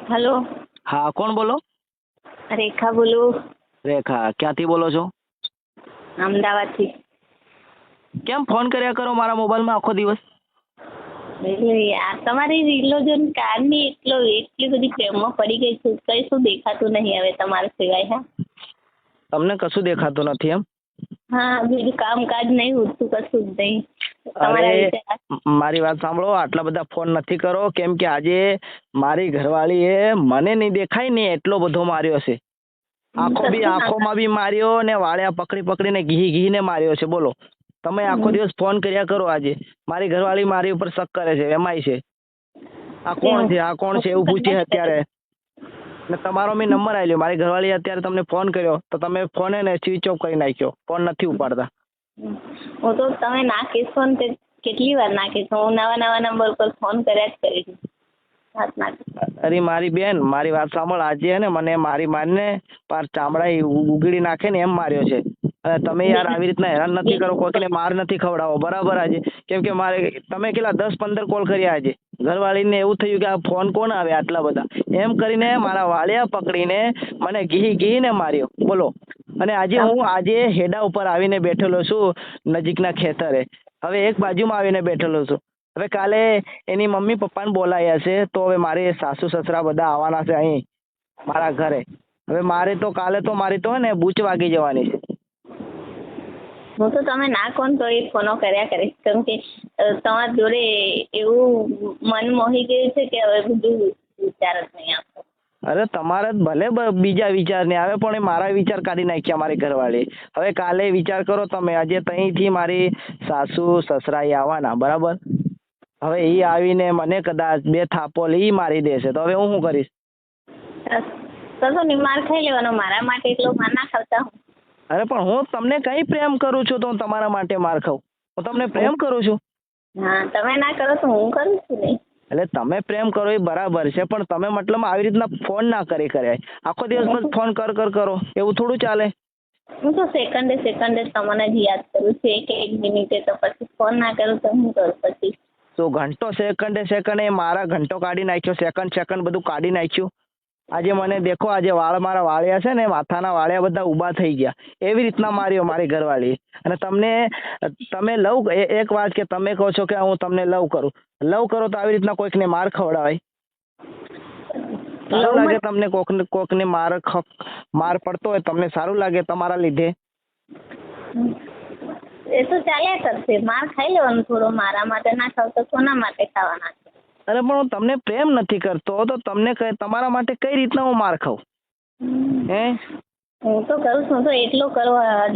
Hello. હા, કોણ બોલો? રેખા બોલું. રેખા, ક્યાંથી બોલો છો? અમદાવાદથી. કેમ ફોન કર્યા કરો મારા મોબાઈલમાં આખો દિવસ? એટલે યાર તમારી રીલો જોઈને કારની એટલી બધી પ્રેમમાં પડી ગઈ છું, કઈ શું દેખાતું નહીં હવે તમારા સિવાય. હા તમને કશું દેખાતું નથી એમ? હા, બીજું કામકાજ નહીં ઉઠતું કશું જ નહીં. તમારા અરે, વિશે મારી વાત સાંભળો. આટલા બધા ફોન નથી કરો, કેમ કે આજે મારી ઘરવાળીએ મને નહીં દેખાય ને એટલો બધો માર્યો છે. આંખોમાં બી માર્યો ને વાળ્યા પકડી પકડીને ઘીને માર્યો છે. બોલો, તમે આખો દિવસ ફોન કર્યા કરો. આજે મારી ઘરવાળી મારી ઉપર શક કરે છે, એમાંય છે આ કોણ છે, આ કોણ છે એવું પૂછે અત્યારે. ને તમારો મેં નંબર આપ્યો, મારી ઘરવાળી અત્યારે તમને ફોન કર્યો તો તમે ફોન ને સ્વિચ ઓફ કરી નાખ્યો, ફોન નથી ઉપાડતા. હું તો તમે ના કહેશો ને તે કેટલી વાર ના કહેશો, હું નવા નવા નંબર પર ફોન કર્યા જ કરી છું. વાત ના અરે મારી બેન, મારી વાત સાંભળ. આજે ને મને મારીને પાર ચામડા ઉગડી નાખે ને એમ માર્યો છે. અને તમે યાર આવી રીતના હેરાન નથી કરો, કોઈને માર નથી ખવડાવો બરાબર. આજે કેમ કે મારે તમે કેટલા 10-15 કોલ કર્યા આજે. ઘરવાળીને એવું થયું કે આ ફોન કોણ આવે આટલા બધા, એમ કરીને મારા વાળિયા પકડીને મને ઘીને માર્યો. બોલો. અને આજે હેડા ઉપર આવીને બેઠેલો છું નજીકના ખેતરે. હવે એક બાજુમાં આવીને બેઠેલો છું. હવે કાલે એની મમ્મી પપ્પાને બોલાયા છે, તો હવે મારી સાસુ સસરા બધા આવવાના છે અહીં મારા ઘરે. હવે મારે તો કાલે તો મારી તો હે ને બૂચ વાગી જવાની છે. હું તો તમે ના કોણ તો એ ફોનો કર્યા કરીશ, કેમ કે તમારા જોડે એવું મન મોહી ગયું છે કે હવે બધું વિચાર જ નહીં આવતો. અરે તમારે ભલે બીજા વિચાર ને આવે, પણ એ મારા વિચાર કાઢી નાખ્યા મારી ઘરવાળી. હવે કાલે વિચાર કરો તમે, આજે ત્યાંથી મારી સાસુ સસરા એ આવવાના બરાબર. હવે એ આવીને મને કદાચ 2 થાપોલ ઈ મારી દેશે તો હવે હું શું કરીશ? તો નહીં, માર ખાઈ લેવાનો. મારા માટે એટલો માર ના ખાવતા હું. અરે પણ હું તમને કઈ પ્રેમ કરું છું તો હું તમારા માટે માર ખાઉં? હું તમને પ્રેમ કરું છું. હા, તમે ના કરો તો હું કરું છું નહીં. એટલે તમે પ્રેમ કરો એ બરાબર છે, પણ તમે મતલબ આવી રીતના ફોન ના કરી કરાય. આખો દિવસ ફોન કરો એવું થોડું ચાલે. હું તો સેકન્ડે તમને જ યાદ કરું છું, એક મિનિટે. તો પછી ફોન ના કરું તો હું કરું પછી? તો ઘંટો સેકન્ડે મારા ઘંટો કાઢી નાખ્યો, સેકન્ડ બધું કાઢી નાખ્યું. આજે મને દેખો, આજે મારા વાળિયા છે ને, માથાના વાળિયા બધા ઊભા થઈ ગયા. એવી રીતના માર્યો મારી ઘરવાળી. અને તમે એક વાત કે તમે કહો છો કે હું તમને લવ કરો તો આવી રીતના કોઈકને માર ખવડાવાય? સારું લાગે તમને? કોકને માર પડતો હોય તમને સારું લાગે તમારા લીધે? એ તો ચાલ્યા કરશે. માર ખાઈ લેવાનું થોડો. મારા માટે ના ખાવ તો કોના માટે ખાવાના છે? અરે પણ હું તમને પ્રેમ નથી કરતો તો તમને તમારા માટે કઈ રીતના હું માર ખાઉં? હું તો કરું છું તો એટલો કરવા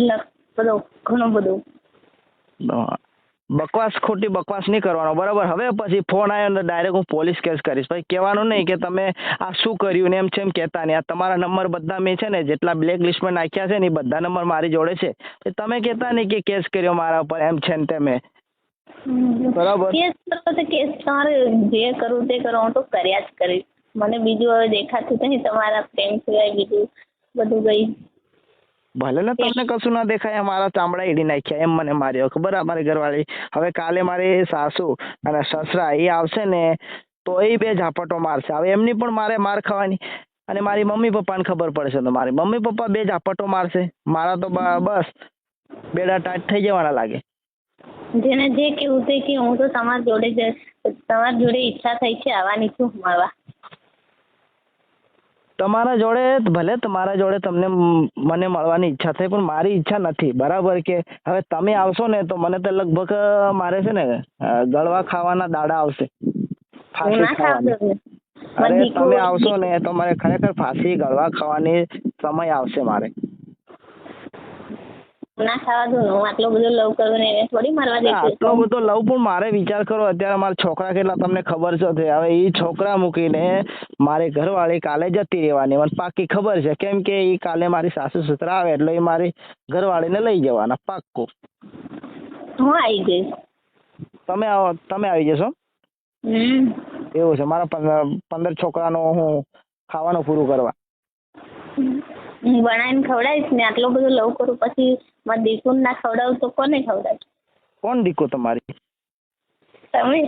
બધો ઘણું બધું ખોટી બકવાસ નહીં કરવાનો બરાબર. હવે પછી ફોન આવ્યો ને ડાયરેક્ટ હું પોલીસ કેસ કરીશ. પછી કહેવાનું નહીં કે તમે આ શું કર્યું ને એમ છે એમ કહેતા નહીં. આ તમારા નંબર બધા મેં છે ને જેટલા બ્લેક લિસ્ટમાં નાખ્યા છે ને એ બધા નંબર મારી જોડે છે. તમે કહેતા નહીં કે કેસ કર્યો મારા ઉપર એમ છે ને તેમે. બરાબર. કેસ તમારે જે કરવું તે કરો. હું તો કર્યા જ કરીશ. મને બીજું હવે દેખાતું નહીં તમારા પ્રેમ સિવાય બીજું બધું ગઈ. ભલે ને તમને કશું ના દેખાય, મારા ચામડા એડી નાખ્યા એમ મને માર્યો. ખબર અમારી ઘરવાળી. હવે કાલે મારી સાસુ અને સસરા એ આવશે ને તો એ 2 ઝાપટો મારશે. હવે એમની પણ માર ખાવાની. અને મારી મમ્મી પપ્પાને ખબર પડશે તો મારી મમ્મી પપ્પા 2 ઝાપટો મારશે. મારા તો બસ બેડા ટાઈટ થઈ જવાના લાગે. જેને જે કેવું તે કે હું તો તમારા જોડે ઈચ્છા થઈ છે આવવાની છું મળવા. તમારા જોડે ભલે તમારા જોડે તમને મને મળવાની ઈચ્છા થઈ, પણ મારી ઈચ્છા નથી બરાબર. કે હવે તમે આવશો ને તો મને તો લગભગ મારે છે ને ગળવા ખાવાના દાડા આવશે. અરે તમે આવશો ને તો મારે ખરેખર ફાંસી ગળવા ખાવાની સમય આવશે મારે. ના ખાવા દો. હું આટલો બધો લવ કરું ને એને થોડી મારવા દે. આટલો બધો લવ પણ મારે વિચાર કરો, અત્યારે મારા છોકરા કેટલા તમને ખબર છે. હવે એ છોકરા મૂકીને મારી ઘરવાળી કાલે જતી રહેવાની મને પાકી ખબર છે. કેમ કે એ કાલે મારી સાસુ સસરા આવે એટલે એ મારી ઘરવાળીને લઈ જવાના પાક્કું. હું આવી જઈશ. તમે આવી જશો? એવું છે. મારા 15 છોકરાનું હું ખાવાનું પૂરું કરવા હું બનાવીને ખવડાવીશ ને. આટલો બધો લવ કરું પછી મારા દીકુને ના ખવડાવું તો કોને ખવડાવીશ? કોણ દીકુ તમારી? તમે.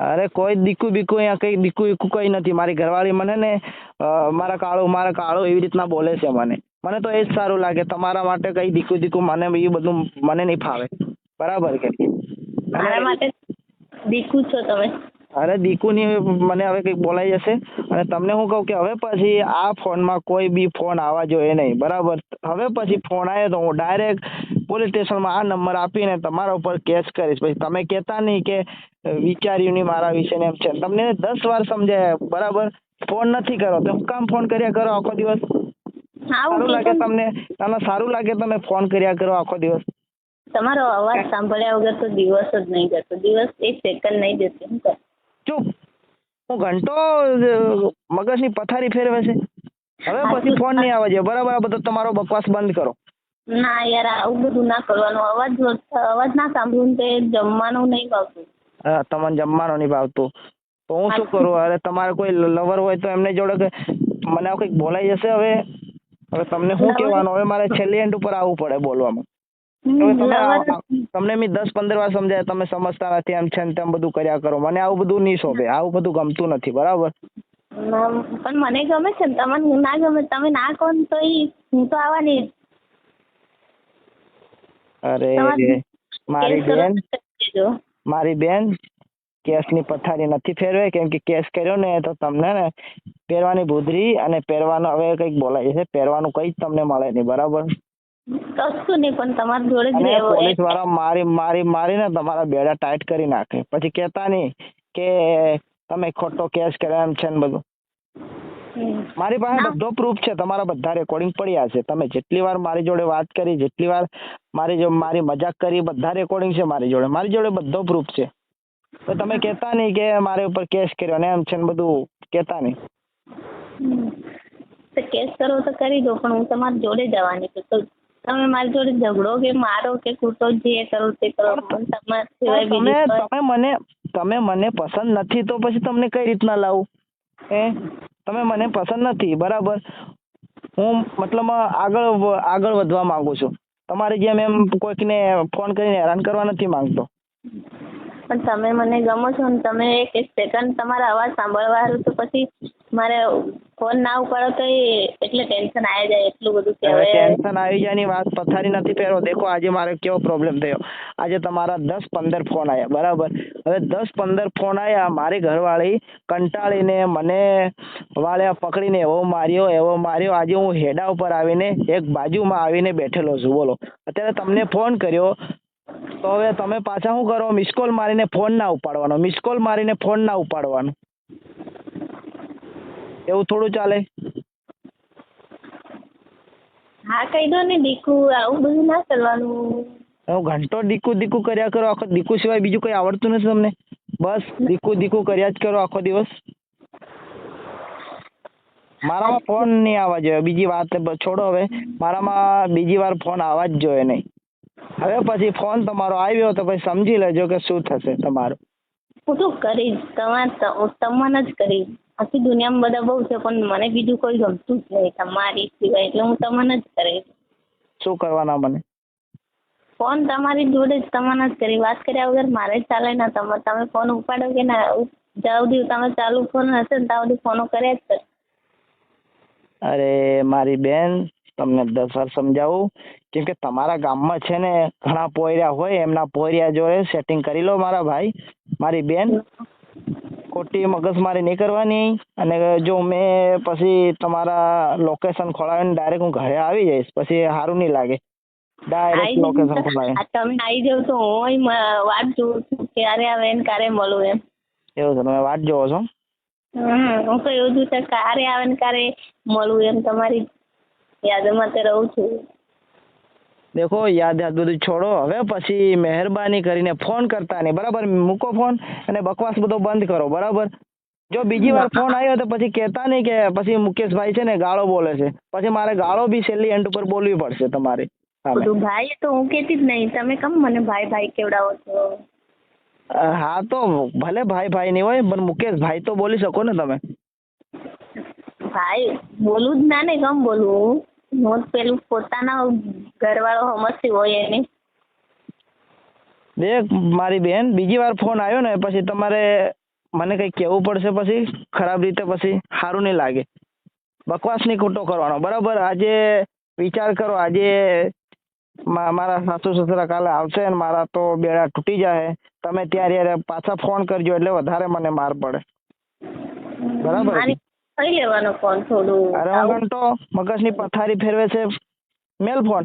અરે કોઈ દીકુ બીકુ અહીંયા કઈ દીકુ બીકુ કઈ નથી. મારી ઘરવાળી મને ને મારા કાળો એવી રીતના બોલે છે મને. મને તો એ જ સારું લાગે. તમારા માટે કઈ દીકુ મને એ બધું મને નહીં ફાવે. બરાબર કે મારા માટે દીકુ છો તમે. અરે દીકુની મને હવે કંઈક બોલાઈ જશે. અને તમને હું કહું કે હવે પછી આ ફોનમાં કોઈ બી ફોન આવવા જોઈએ નહીં. બરાબર. હવે પછી ફોન આવ્યો તો હું ડાયરેક્ટ પોલીસ સ્ટેશનમાં આ નંબર આપીને તમારા ઉપર કેસ કરીશ. પછી તમે કહેતા નહીં કે વિચાર્યું નહીં મારા વિશે ને એમ છે. તમને 10 વાર સમજાય. બરાબર. ફોન નથી કરો તો હું કામ ફોન કર્યા કરો આખો દિવસ? સારું લાગે તમને? સારું લાગે તમે ફોન કર્યા કરો આખો દિવસ? તમારો અવાજ સાંભળ્યા વગર તો દિવસ જ નહીં જતો. દિવસ એક સેકન્ડ નહીં જતી. શું કર? ચૂપ. હું ઘંટો મગજની પથારી ફેરવે છે. હવે પછી ફોન નહીં આવવા જોઈએ. બરાબર. આ બધો તમારો બકવાસ બંધ કરો. ના યાર, આવું બધું ના કરવાનું. અવાજ ના સાંભળવું તે જમવાનું નહીં ભાવતું. તમને જમવાનું નહીં ભાવતું તો હું શું કરું? અરે તમારે કોઈ લવર હોય તો એમને જોડે મને આવું કંઈક બોલાઈ જશે. હવે તમને શું કહેવાનું? હવે મારે છેલ્લી એન્ડ ઉપર આવવું પડે બોલવામાં. તમને મેં 10-15 વાર સમજાય, તમે સમજતા નથી. એમ છે ને તેમ બધું કર્યા કરો. મને આવું બધું નહીં શોભે. આવું બધું ગમતું નથી. બરાબર. પણ મને ગમે છે ને. તમને ના ગમે, તમે ના કહો તો હું તો આવવાની. અરે મારી બેન કેસની પથારી નથી ફેરવે. કેમ કે કેસ કર્યો ને તો તમને ને પહેરવાની ભૂદરી અને પહેરવાનું હવે કંઈક બોલાય છે. પહેરવાનું કંઈ જ તમને મળે નહીં. બરાબર. કશું નહીં, પણ તમારી જોડે જ રહેવું. પોલીસ વાળા મારીને તમારા બેડા ટાઈટ કરી નાખે. પછી કહેતા નહીં કે તમે ખોટો કેસ કર્યો એમ છે ને બધું. મારી પાસે બધો પ્રૂફ છે. તમારા બધા રેકોર્ડિંગ પડ્યા છે. તમે જેટલી વાર મારી જોડે વાત કરી, જેટલી વાર મારી મજાક કરી, બધા રેકોર્ડિંગ છે મારી જોડે બધો પ્રૂફ છે. તો તમે કહેતા નહીં કે મારી ઉપર કેસ કર્યો ને એમ છે ને બધું કહેતા નહીં. કેસ કરો તો કરી દો, પણ હું તમારી જોડે જવાની છું. તો તમે મારી જોડે ઝઘડો કે મારો કે કૂટો જે કરો તે કરો. તમે મને પસંદ નથી તો પછી તમને કઈ રીતના લાવું? તમે મને પસંદ નથી. બરાબર. હું મતલબ આગળ વધવા માંગુ છું. તમારી જેમ એમ કોઈકને ફોન કરીને હેરાન કરવા નથી માંગતો. પણ તમે મને ગમો છો ને. તમે એક સેકન્ડ તમારા અવાજ સાંભળવા હારું તો પછી મારે ફોન ના ઉપાડો તો એટલે ટેન્શન આવી જાય. એટલું બધું ટેન્શન આવી જાય ની વાત પથારી નથી ફેરવો. દેખો આજે મારે કેવો પ્રોબ્લેમ થયો. આજે તમારા 10-15 ફોન આવ્યા. બરાબર. હવે 10-15 ફોન આવ્યા. મારી ઘરવાળી કંટાળીને મને વાળ્યા પકડીને એવો માર્યો. આજે હું હેડા ઉપર આવીને એક બાજુમાં આવીને બેઠેલો છું. બોલો. અત્યારે તમને ફોન કર્યો તો હવે તમે પાછા શું કરો? મિસ કોલ મારીને ફોન ના ઉપાડવાનો. એવું થોડું ચાલે? હા કહી દો ને દીકુ, આવું બધું ના કરવાનું. હું ઘંટો દીકુ કર્યા કરો આખો. દીકુ સિવાય બીજું કઈ આવડતું નથી તમને? બસ દીકુ કર્યા જ કરો આખો દિવસ. મારામાં ફોન નહીં આવવા જોઈએ. બીજી વાત છોડો. હવે મારામાં બીજી વાર ફોન આવવા જ જોઈએ નહીં. હવે પછી ફોન તમારો આવ્યો તો પછી સમજી લેજો કે શું થશે તમારું. હું તો કરીશ તમને જ કરીશ. આખી દુનિયામાં બધા બહુ છે, પણ મને બીજું કોઈ ગમતું જ નહીં તમારી સિવાય. એટલે હું તમને જ કરીશ. શું કરવાના મને? ફોન તમારી જોડે જ તમને જ કરી. વાત કર્યા વગર મારે જ ચાલે ને. તમે ફોન ઉપાડો કે ના, જ્યાં સુધી તમે ચાલુ ફોન હશે ને ત્યાં સુધી ફોનો કર્યા જ કર. અરે મારી બેન, તમને 10 વાર સમજાવું. કેમ કે તમારા ગામમાં છે ને ઘણા પોયર્યા હોય. એમના પોયર્યા જોડે સેટિંગ કરી લો મારા ભાઈ. મારી બેન, ખોટી મગજમારી નહીં કરવાની. અને જો મેં પછી તમારા લોકેશન ખોલાવીને ડાયરેક્ટ હું ઘરે આવી જઈશ. પછી સારું નહીં લાગે. ડાયરેક્ટ લોકેશન ખોલાવી તમે આવી જાવ તો હું વાટ જોઉં છું ક્યારે આવે ને ક્યારે મળું એમ. એવું છે? તમે વાટ જોવો છો? હું તો એવું છું ક્યારે આવે ને ક્યારે મળું એમ. તમારી યાદમાં તો રહું છું. દેખો યાદ બધું છોડો. હવે પછી મહેરબાની કરીને ફોન કરતા નહીં. બરાબર. મૂકો ફોન અને બકવાસ બધો બંધ કરો. બરાબર. જો બીજી વાર ફોન આવ્યો તો પછી કહેતા નહીં કે પછી મુકેશભાઈ છે ને ગાળો બોલે છે. પછી મારે ગાળો બી છેલ્લી એન્ડ ઉપર બોલવી પડશે તમારી સામે. ભાઈ તો હું કહેતી જ નહીં. તમે કેમ મને ભાઈ કેવડાવો છો? હા તો ભલે ભાઈ નહીં હોય, પણ મુકેશભાઈ તો બોલી શકો ને તમે. ભાઈ બોલું જ ના ને. કેમ બોલવું? હું પેલું પોતાના ઘરવાળો સમજતી હોય એને. દેખ મારી બેન, બીજી વાર ફોન આવ્યો ને પછી તમારે મને કંઈક કહેવું પડશે પછી ખરાબ રીતે, પછી સારું નહીં લાગે. બકવાસ નહીં ખોટો કરવાનો, બરાબર? આજે વિચાર કરો, આજે મારા સાસુ સસરા કાલે આવશે ને મારા તો બેડા તૂટી જાય. તમે ત્યારે પાછા ફોન કરજો એટલે વધારે મને માર પડે, બરાબર? મારી કઈ લેવાનો ફોન થોડું અરે હું ઘંટો મગજની પથારી ફેરવે છે, મેલ ફોન.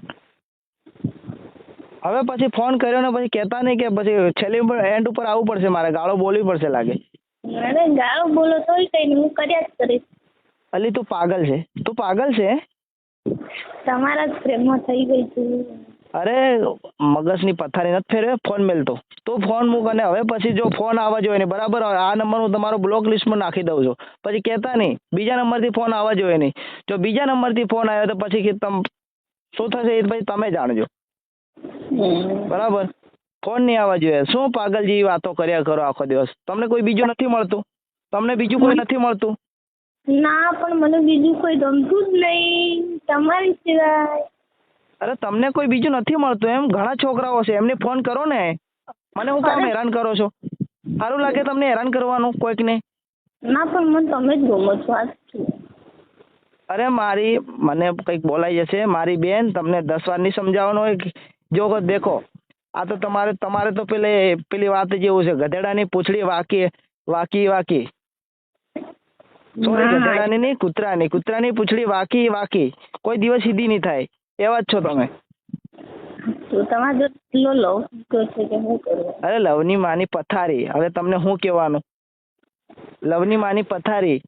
હવે પછી ફોન કર્યો ને પછી કહેતા નહીં કે પછી છેલ્લી એન્ડ ઉપર આવવું પડશે, મારે ગાળો બોલવી પડશે લાગે. અરે ગાળો બોલો તોય કઈ નહીં, હું કર્યા જ કરીશ. અલી તું પાગલ છે, તું પાગલ છે. તમારા જ પ્રેમમાં થઈ ગઈ છું. અરે મગજની પથારી નથી ફેરવે, ફોન મેલતો તું ફોન મૂક. અને હવે પછી જો ફોન આવવા જોઈએ નહીં, બરાબર? આ નંબર હું તમારો બ્લોક લિસ્ટમાં નાખી દઉં છું. પછી કહેતા નહીં બીજા નંબરથી ફોન આવવા જોઈએ નહીં. જો બીજા નંબરથી ફોન આવ્યો તો પછી શું થશે એ પછી તમે જાણજો, બરાબર? ફોન નહીં આવવા જોઈએ. શું પાગલ જેવી વાતો કર્યા કરો આખો દિવસ? તમને કોઈ બીજું નથી મળતું? તમને બીજું કોઈ નથી મળતું? ના, પણ મને બીજું કોઈ ગમતું જ નહીં તમારી સિવાય. અરે તમને કોઈ બીજું નથી મળતું એમ? ઘણા છોકરાઓ છે, એમને ફોન કરો ને. મને હું કામ હેરાન કરો છો? સારું લાગે તમને હેરાન કરવાનું કોઈકને? ના, પણ મને તમે જ ગમો છો. અરે મને કંઈક બોલાઈ જશે. મારી બેન, તમને 10 વાર નહીં સમજાવવાનું હોય. જો દેખો, આ તો તમારે તો પેલી વાત જેવું છે, ગધેડાની પૂંછડી વાકી. સોરી, ગધેડાની નહીં, કૂતરાની પૂંછડી વાકી. કોઈ દિવસ સીધી નહીં થાય. એવા જ છો તમે. તો તમારે જો લવ છે કે શું કરવું? અરે લવની માની પથારી. હવે તમને શું કહેવાનું? લવની માની પથારી.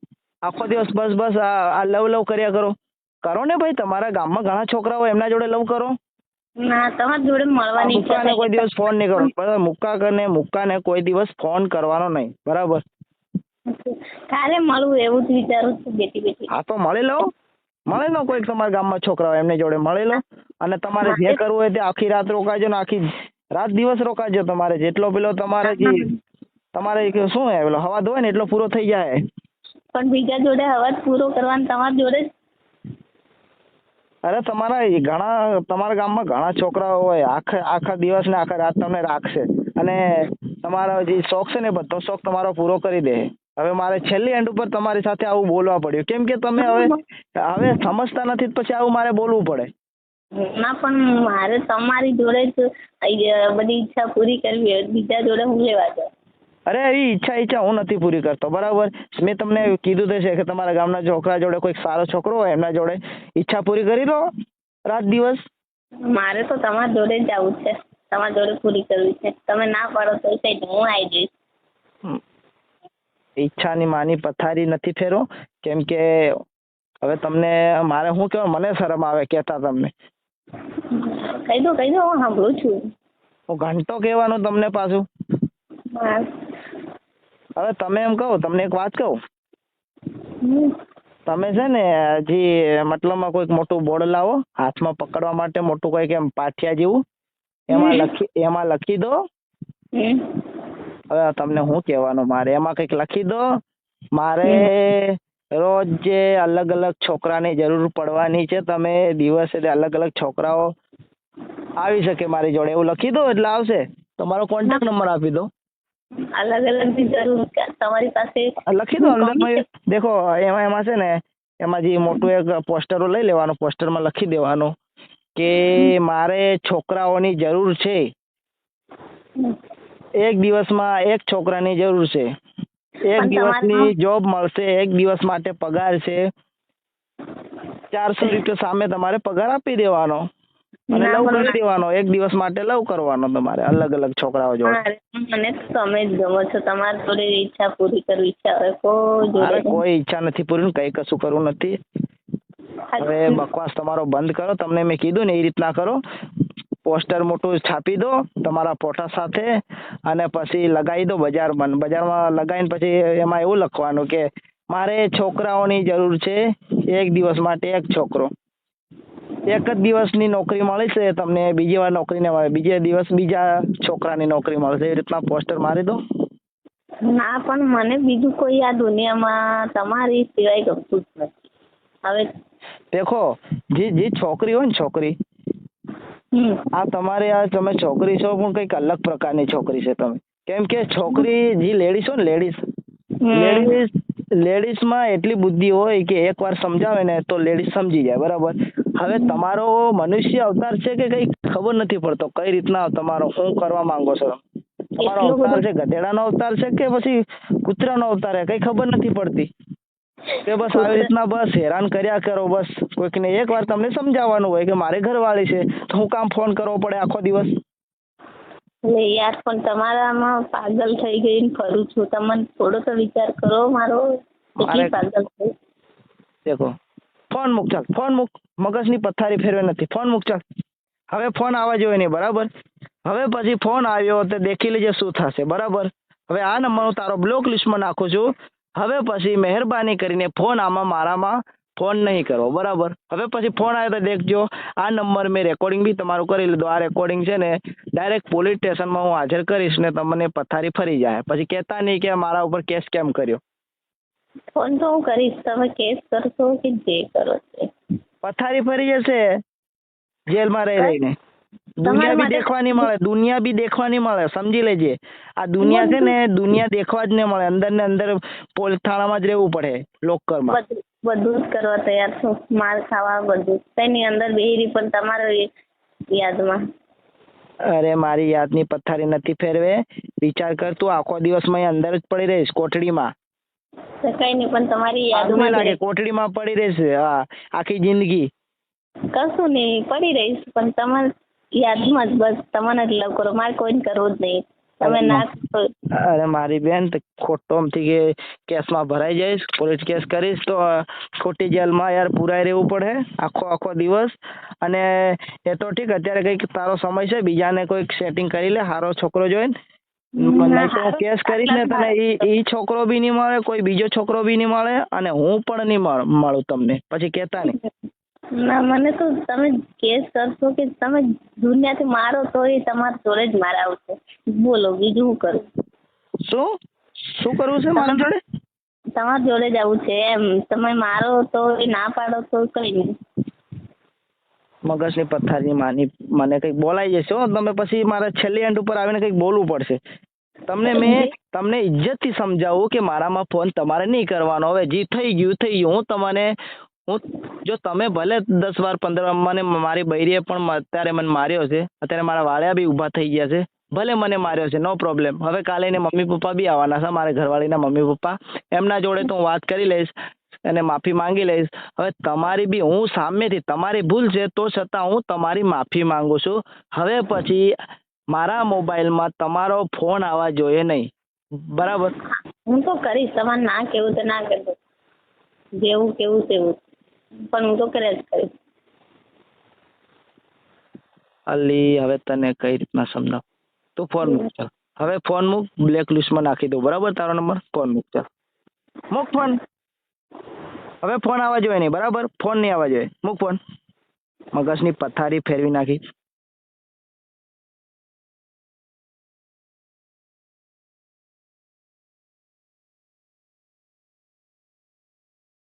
આખો દિવસ બસ આ લવ કર્યા કરો ને ભાઈ. તમારા ગામમાં ઘણા છોકરાઓ, એમના જોડે લવ કરો. ના, તમારી જોડે મળવાની ઈચ્છા કોઈ દિવસ ફોન નહીં કરો, બરાબર? મુક્કાને કોઈ દિવસ ફોન કરવાનો નહીં, બરાબર? કાલે મળવું એવું જ વિચારું છું, બેટી. હા તો મળી લો કોઈ તમારા ગામમાં છોકરાઓ, એમની જોડે મળી લો. અને તમારે જે કરવું હોય તે આખી રાત રોકાજો ને આખી રાત દિવસ રોકાજો. તમારે જેટલો પેલો તમારે શું હે પેલો હવા હોય ને એટલો પૂરો થઈ જાય. પણ બીજા જોડે હવા પૂરો કરવાનો તમારી જોડે. અરે તમારા ગામમાં ઘણા છોકરાઓ હોય, આખા દિવસ ને આખા રાત તમને રાખશે અને તમારો જે શોખ છે ને બધો શોખ તમારો પૂરો કરી દે. હવે મારે છેલ્લી એન્ડ ઉપર તમારી સાથે આવું બોલવા પડ્યું, કેમ કે તમે હવે સમજતા નથી, પછી આવું મારે બોલવું પડે. ના, પણ મારે તમારી જોડે જ બધી ઈચ્છા પૂરી કરવી હોય, બીજા જોડે હું લેવા જાઉં? અરે એવી ઈચ્છા હું નથી પૂરી કરતો, બરાબર? મેં તમને કીધું તો છે કે તમારા ગામના છોકરા જોડે કોઈક સારો છોકરો હોય, એમના જોડે ઈચ્છા પૂરી કરી લો રાત દિવસ. મારે તો તમારા જોડે જ આવું છે, તમારા જોડે પૂરી કરવી છે. તમે ના પાડો તો કઈ હું આવી જઈશ. ઈચ્છાની માની પથારી નથી ફેરો, કેમ કે હવે તમને મારે શું કહેવાય, મને શરમ આવે કહેતા તમને. કહી દો હું સાંભળું છું. હું ઘંટો કહેવાનું તમને પાછું. હવે તમે એમ કહો, તમને એક વાત કહું. તમે છે ને મતલબમાં કોઈક મોટું બોર્ડ લાવો, હાથમાં પકડવા માટે મોટું કોઈક એમ પાઠિયા જેવું, એમાં લખી દો. હવે તમને શું કહેવાનું, મારે એમાં કંઈક લખી દો. મારે રોજ જે અલગ અલગ છોકરાની જરૂર પડવાની છે, તમે દિવસે અલગ અલગ છોકરાઓ આવી શકે મારી જોડે, એવું લખી દો એટલે આવશે. તમારો કોન્ટેક્ટ નંબર આપી દો. અલગ અલગ જરૂર તમારી પાસે લખી દો અંદર. દેખો એમાં છે ને, એમાં જે મોટું એક પોસ્ટરો લઈ લેવાનું, પોસ્ટરમાં લખી દેવાનું કે મારે છોકરાઓની જરૂર છે, એક દિવસમાં એક છોકરાની જરૂર છે, એક દિવસની જોબ મળશે, એક દિવસ માટે પગાર છે, 400 રૂપિયા સામે તમારે પગાર આપી દેવાનો અને લવ કરી દેવાનો. એક દિવસ માટે લવ કરવાનો તમારે અલગ અલગ છોકરાઓ જોડે. મને તમે જ ગમો છો, તમારી જોડે ઈચ્છા પૂરી કરવી ઈચ્છા હોય. કોઈ ઈચ્છા નથી પૂરી, કઈ કશું કરવું નથી. હવે બકવાસ તમારો બંધ કરો. તમને મેં કીધું ને એ રીતના કરો. પોસ્ટર મોટું છાપી દો તમારા ફોટા સાથે અને પછી લગાવી દો બજારમાં લગાવીને પછી એમાં એવું લખવાનું કે મારે છોકરાઓની જરૂર છે, એક દિવસ માટે એક છોકરો. એક જ દિવસની નોકરી મળી છે તમને, બીજી વાર નોકરી નહીં મળે, બીજે દિવસ બીજા છોકરાની નોકરી મળશે. એ રીતના પોસ્ટર મારી દો. ના, પણ મને બીજું કોઈ આ દુનિયામાં તમારી સિવાય ગમતું જ નથી. હવે દેખો જે છોકરી હોય ને, છોકરી આ તમે છોકરી છો પણ કંઈક અલગ પ્રકારની છોકરી છે તમે. કેમ કે છોકરી જે લેડીઝ હોય ને, લેડીઝ લેડીઝમાં એટલી બુદ્ધિ હોય કે એકવાર સમજાવે ને તો લેડીઝ સમજી જાય, બરાબર. હવે તમારો મનુષ્ય અવતાર છે કે કઈ ખબર નથી પડતો કઈ રીતના તમારો શું કરવા માંગો છો. તમારો એટલું અવતાર બધું છે ગધેડાનો અવતાર છે કે પછી કૂતરાનો અવતાર છે, કઈ ખબર નથી પડતી. કે બસ આવી રીતના બસ હેરાન કર્યા કરો. બસ કોઈકને એકવાર તમને સમજાવવાનું હોય કે મારે ઘરવાળી છે તો હું કામ ફોન કરવો પડે આખો દિવસ. એટલે યાર પણ તમારામાં પાગલ થઈ ગઈ ફરું છું. તમે થોડો તો વિચાર કરો મારો. કેટલી પાગલ થઈ. દેખો ફોન મૂક, ચાલ ફોન મૂક. મગજની પથારી ફેરવે નથી. ફોન મૂક ચાલ. હવે ફોન આવવા જોઈએ નહીં, બરાબર. હવે પછી ફોન આવ્યો તો દેખી લેજે શું થશે, બરાબર. હવે આ નંબર હું તારો બ્લોક લિસ્ટમાં નાખું છું. હવે પછી મહેરબાની કરીને ફોન મારામાં ફોન નહીં કરવો, બરાબર. હવે પછી ફોન આવ્યો તો દેખજો આ નંબર મેં રેકોર્ડિંગ બી તમારું કરી લીધું. આ રેકોર્ડિંગ છે ને ડાયરેક્ટ પોલીસ સ્ટેશનમાં હું હાજર કરીશ ને તમને પથારી ફરી જાય. પછી કહેતા નહીં કે મારા ઉપર કેસ કેમ કર્યો. ફોન તો હું કરીશ, તમે કેસ કરશો કે જે કરો છે. પથારી ફરી જશે જેલમાં રહી રહીને. દુનિયા બી દેખવા નહીં મળે, દુનિયા બી દેખવા નહીં મળે, સમજી લેજે. આ દુનિયા છે ને દુનિયા દેખવા જ નહીં મળે. અંદર ને અંદર પોલીસ થાણામાં જ રહેવું પડે, લોકરમાં. બધું જ કરવા તૈયાર છું, માર ખાવા બધું. તેની અંદર બેહરી પણ તમારો યાદમાં. અરે મારી યાદની પથારી નથી ફેરવે. વિચાર કર, તું આખો દિવસ મેં અંદર જ પડી રહીશ કોઠડીમાં. કઈ નહીં પણ તમારી યાદમાં લાગે કોઠડીમાં પડી રહીશ. હા, આખી જિંદગી કશું નહીં પડી રહીશ પણ તમારે યાદમાં જ બસ. તમને જ લવ કરો, મારે કોઈને કરવું જ નહીં. તમે ના. અરે મારી બેન ખોટોમથી કે કેસમાં ભરાઈ જઈશ, પોલીસ કેસ કરીશ તો ખોટી જેલમાં યાર પુરાઈ રહેવું પડે આખો દિવસ. અને એ તો ઠીક, અત્યારે કંઈક તારો સમય છે, બીજાને કોઈક સેટિંગ કરી લે સારો છોકરો જોઈને. નહીં તો હું કેસ કરીશ ને તને એ છોકરો બી નહીં મળે, કોઈ બીજો છોકરો બી નહીં મળે અને હું પણ નહીં મળું તમને. પછી કહેતા નહીં. ના, મને તો તમે કેસ કરશો કે તમે દુનિયાથી મારો તો એ તમારા જોડે જ મારા આવશે. બોલો બીજું શું કરું? શું કરવું છે મારા જોડે? તમારા જોડે જ આવું છે એમ. તમે મારો તો એ ના પાડો તો કઈ નહીં. મગજની પથારી માની મને કંઈક બોલાઈ જશે હો. તમે પછી મારા છેલ્લી એન્ડ ઉપર આવીને કંઈક બોલવું પડશે. મેં તમને ઇજ્જતથી સમજાવું કે મારામાં ફોન તમારે નહીં કરવાનો. હવે જે થઈ ગયું. હું જો તમે ભલે 10 વાર 15 વાર મને મારી બૈરીએ પણ અત્યારે મને માર્યો છે, અત્યારે મારા વાળિયા બી ઊભા થઈ ગયા છે, ભલે મને માર્યો છે, નો પ્રોબ્લેમ. હવે કાલે એને મમ્મી પપ્પા બી આવવાના છે, મારે ઘરવાળીના મમ્મી પપ્પા. એમના જોડે તો હું વાત કરી લઈશ અને માફી માંગી લઈશ. હવે તમારી બી હું સામેથી, તમારી ભૂલ છે તો છતાં હું તમારી માફી માંગુ છું. હવે પછી મારા મોબાઈલમાં તમારો ફોન આવવા જોઈએ નહીં, બરાબર. હું તો કરીશ. તમારે ના કેવું તો ના કરજો, જેવું કેવું તેવું, પણ હું તો કર્યા જ કરીશ. અલી હવે તને કઈ રીતના સમજાવ? તું ફોન મૂક ચાલ. હવે ફોન મૂક, બ્લેક લિસ્ટમાં નાખી દઉં, બરાબર. તારો નંબર ફોન મૂક ચાલ. મૂક ફોન. હવે ફોન આવવા જોઈએ નહીં, બરાબર. ફોન નહીં આવવા જોઈએ. મૂક ફોન. મગજની પથારી ફેરવી નાખી.